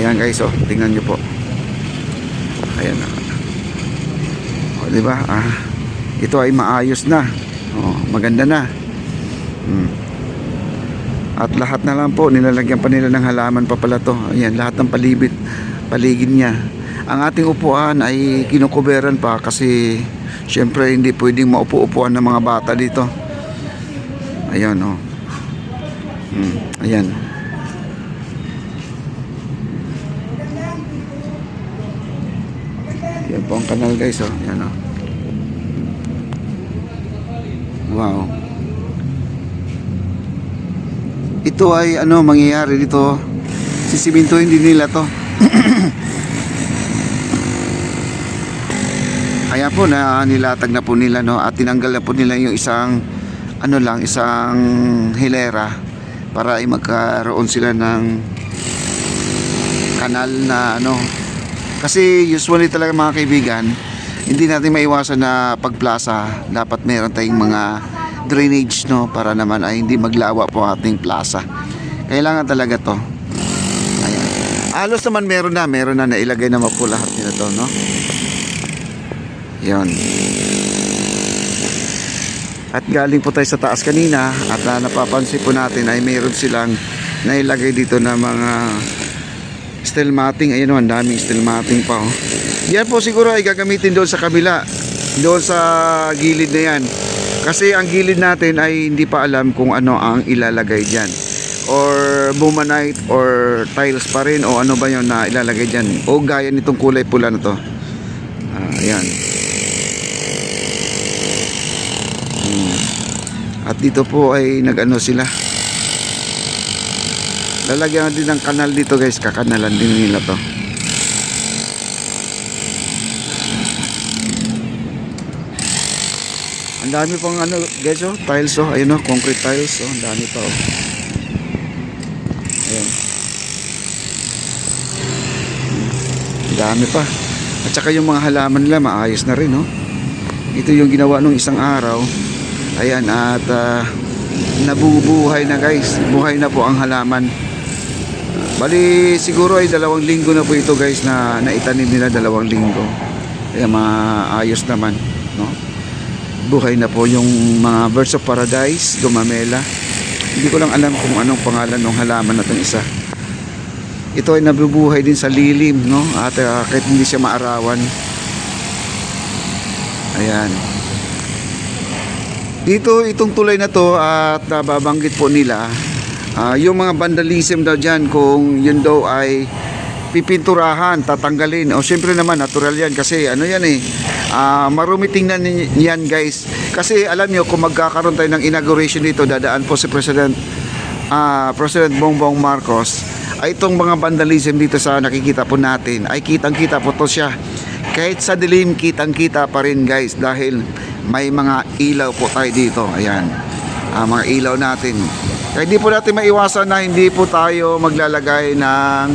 Ayan guys, oh, tingnan nyo po. Ayan. O, diba? Ito ay maayos na. Oh, maganda na. At lahat na lang po, nilalagyan pa nila ng halaman pa pala to. Ayan, lahat ng paligid niya. Ang ating upuan ay kinukuberan pa kasi syempre hindi pwedeng maupo-upuan ng mga bata dito. Ayan, oh. Ayan. Yan po ang kanal guys, oh. Ayan, oh. Wow. Ito ay ano mangyayari dito. Sisimintuhin din nila to. Kaya po na nilatag na po nila, no, at tinanggal na po nila yung isang isang hilera para ay magkaroon sila ng kanal na kasi usually talaga mga kaibigan, hindi natin maiwasan na pagplaza dapat meron tayong mga drainage, no, para naman ay hindi maglawa po ating plaza. Kailangan talaga to. Ayan. Halos naman meron na nailagay naman po lahat nila to, no. Yon. At galing po tayo sa taas kanina at napapansin po natin ay mayroon silang nailagay dito na mga steel matting. Ayun, ang daming steel matting pa, oh. Yan po siguro ay gagamitin doon sa kabila, doon sa gilid na yan, kasi ang gilid natin ay hindi pa alam kung ano ang ilalagay dyan, or bumanite or tiles pa rin, o ano ba yun na ilalagay dyan, o gaya nitong kulay pula na to. Ayan. At dito po ay nag-ano sila, lalagyan din ng kanal dito guys, kakanalan din nila to. Ang dami pang guys, oh, tiles, oh, ayun, oh, concrete tiles, oh, ang dami pa, oh. Ayan. Ang dami pa. At saka yung mga halaman nila maayos na rin, oh. Ito yung ginawa nung isang araw. Ayan, at nabubuhay na guys, buhay na po ang halaman. Bali siguro ay 2 linggo na po ito guys na naitanim nila, 2 linggo. Kaya maayos naman, no? Buhay na po yung mga Birds of Paradise, gumamela. Hindi ko lang alam kung anong pangalan ng halaman na itong isa. Ito ay nabubuhay din sa lilim, no? At kahit hindi siya maarawan. Ayan. Dito, itong tulay na to, at babanggit po nila yung mga vandalism daw dyan, kung yun daw ay pipinturahan, tatanggalin. O syempre naman, natural yan kasi ano yan eh, marumi tingnan yan guys. Kasi alam nyo, kung magkakaroon tayo ng inauguration dito, dadaan po si President Bongbong Marcos, ay itong mga vandalism dito sa nakikita po natin, ay kitang kita po to siya. Kahit sa dilim, kitang kita pa rin guys, dahil may mga ilaw po tayo dito. Ayan, mga ilaw natin. Kaya hindi po natin maiwasan na hindi po tayo maglalagay ng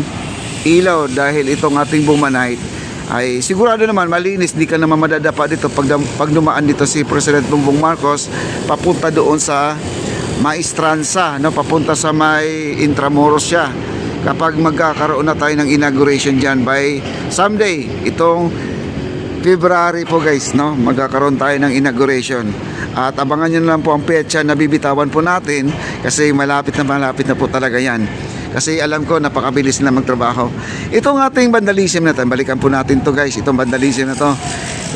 ilaw, dahil itong ating bumanite ay sigurado naman malinis, di ka naman madadapa dito pag dumaan dito si President Bongbong Marcos papunta doon sa Maestranza, no, papunta sa may Intramuros siya. Kapag magkakaroon na tayo ng inauguration dyan by someday, itong February po guys, no, magkakaroon tayo ng inauguration. At abangan nyo lang po ang petsa na bibitawan po natin, kasi malapit na po talaga yan. Kasi alam ko napakabilis na magtrabaho. Itong ating vandalism na ito, balikan po natin to guys, itong vandalism na to.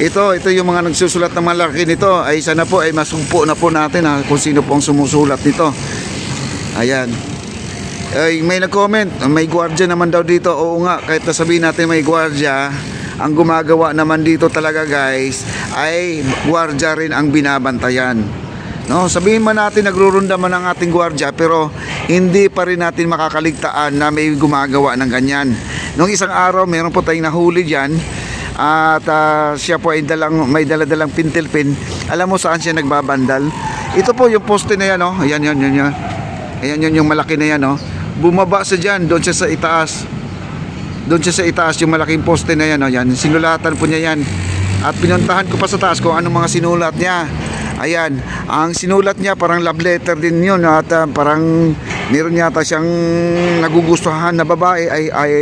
Ito yung mga nagsusulat ng malaki nito, ay sana po ay masumpo na po natin kung sino po ang sumusulat nito. Ayan. Ay, may nag-comment, may gwardiya naman daw dito. Oo nga, kahit nasabihin natin may gwardiya, ang gumagawa naman dito talaga guys ay gwardiya rin ang binabantayan, no? Sabihin man natin nagrurunda man ang ating gwardiya, pero hindi pa rin natin makakaligtaan na may gumagawa ng ganyan. Nung isang araw meron po tayong nahuli dyan, at siya po ay may daladalang pintilpin. Alam mo saan siya nagbabandal? Ito po yung poste na yan, no? Ayan yung malaki na yan, no? Bumaba sa dyan, doon siya sa itaas. Doon siya sa itaas, yung malaking poste na yan, no? Yan, sinulatan po niya yan. At pinuntahan ko pa sa taas kung anong mga sinulat niya. Ayan, ang sinulat niya parang love letter din yun, at parang meron yata siyang nagugustuhan na babae ay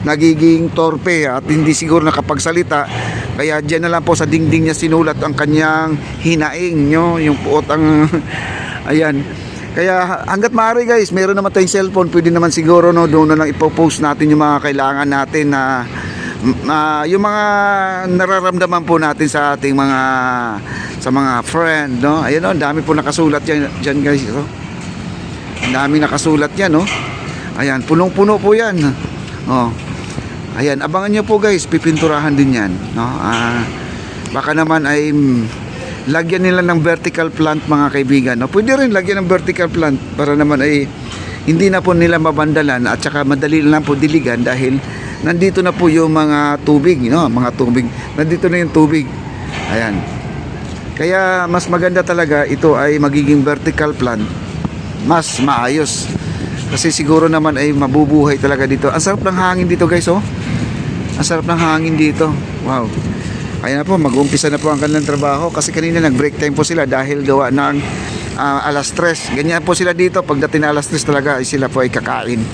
nagiging torpe at hindi siguro nakapagsalita, kaya diyan na lang po sa dingding niya sinulat ang kanyang hinaing, yung puot ang ayan. Kaya hanggat maaari guys, meron naman tayong cellphone, pwede naman siguro doon na lang ipopost natin yung mga kailangan natin na yung mga nararamdaman po natin sa ating mga friend, no? Ayun, ang dami po nakasulat diyan guys, ito. Ang dami nakasulat yan, no? Ayan, punong-puno po yan. Oh. Ayan, abangan nyo po guys, pipinturahan din yan, no? Baka naman ay lagyan nila ng vertical plant mga kaibigan, no? Pwede rin lagyan ng vertical plant para naman ay hindi na po nila mabandalan at saka madali lang po diligan dahil nandito na po yung mga tubig, no? Mga tubig. Nandito na yung tubig. Ayan. Kaya mas maganda talaga ito ay magiging vertical plant. Mas maayos. Kasi siguro naman ay mabubuhay talaga dito. Ang sarap ng hangin dito guys, oh. Ang sarap ng hangin dito. Wow. Kaya na po, mag-umpisa na po ang kanilang trabaho kasi kanina nag-break time po sila dahil gawa ng alas 3. Ganyan po sila dito. Pagdating na alas 3 talaga ay sila po ay kakain.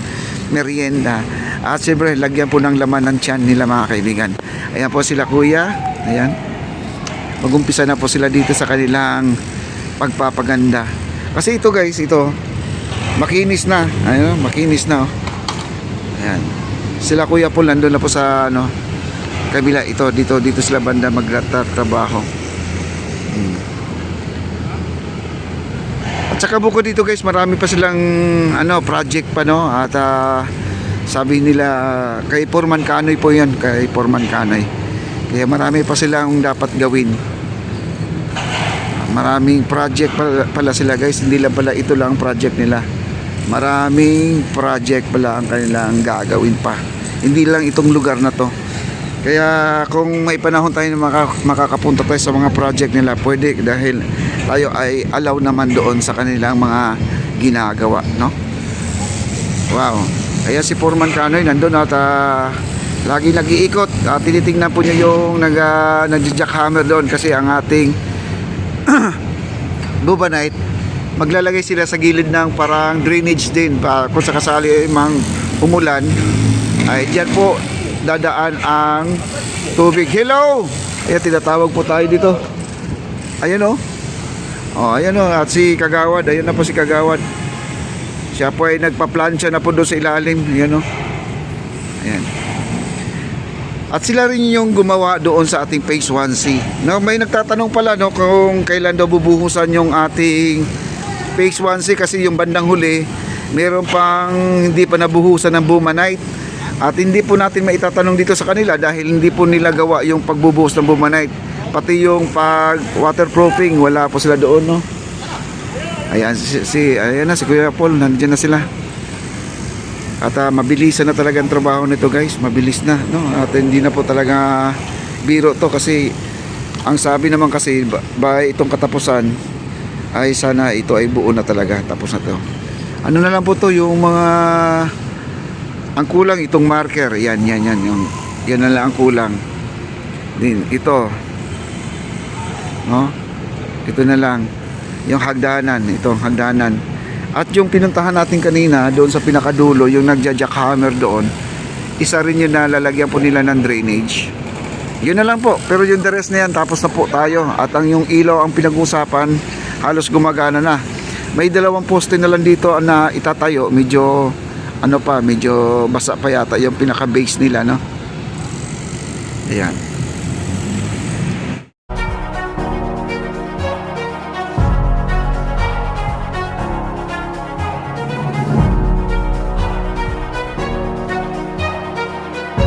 Merienda. At siyempre, lagyan po ng laman ng tiyan nila mga kaibigan. Ayan po sila kuya. Ayan. Mag-umpisa na po sila dito sa kanilang pagpapaganda. Kasi ito guys, ito makinis na. Ayun, makinis na, oh. Ayan. Sila kuya po nandun na po sa kabila ito, dito sila banda magtatrabaho. At saka bukod dito guys, marami pa silang project pa, no? At sabi nila kay Foreman Kanoy po 'yan, kay Foreman Kanoy. Kaya marami pa silang dapat gawin. Maraming project pala sila guys, hindi lang pala ito lang project nila. Maraming project pala ang kanilang gagawin pa. Hindi lang itong lugar na to. Kaya kung may panahon tayo na makakapunta tayo sa mga project nila, pwede dahil tayo ay allow naman doon sa kanilang mga ginagawa, no? Wow. Kaya si Foreman Kanoy nandun at lagi nag-iikot. Tinitingnan po niya yung nag-jackhammer doon kasi ang ating Bubanite, maglalagay sila sa gilid ng parang drainage din para kung sakasali mang umulan ay diyan po dadaan ang tubig. Hello! Ayan, tinatawag po tayo dito. Ayan, oh. Oh, ayan, oh. At si Kagawad, ayan na po si Kagawad. Siya po ay nagpa-plancha na po doon sa ilalim. Ayan, oh. Ayan. At sila rin yung gumawa doon sa ating phase 1C. No, may nagtatanong pala, no, kung kailan daw bubuhusan yung ating phase 1C kasi yung bandang huli meron pang hindi pa nabuhusan ng Bumanite. At hindi po natin maitatanong dito sa kanila dahil hindi po nila gawa yung pagbubuhos ng Bumanite. Pati yung pag waterproofing, wala po sila doon, no. Ayan ayan na si Kuya Paul, nandiyan na sila. At mabilisan na talaga ang trabaho nito guys, mabilis na, no? At hindi na po talaga biro to kasi ang sabi naman kasi by itong katapusan ay sana ito ay buo na talaga, tapos na to. Ano na lang po to, yung mga ang kulang itong marker, yan yung yan na lang ang kulang. Din ito, no? Ito na lang yung hagdanan, itong hagdanan. At yung pinuntahan natin kanina doon sa pinakadulo, yung nagja-jackhammer doon, isa rin yun na lalagyan po nila ng drainage. Yun na lang po, pero yung the rest na yan, tapos na po tayo. At ang yung ilaw ang pinag-usapan, halos gumagana na. May dalawang poste na lang dito na itatayo, medyo medyo basa pa yata yung pinaka-base nila, no? Ayan.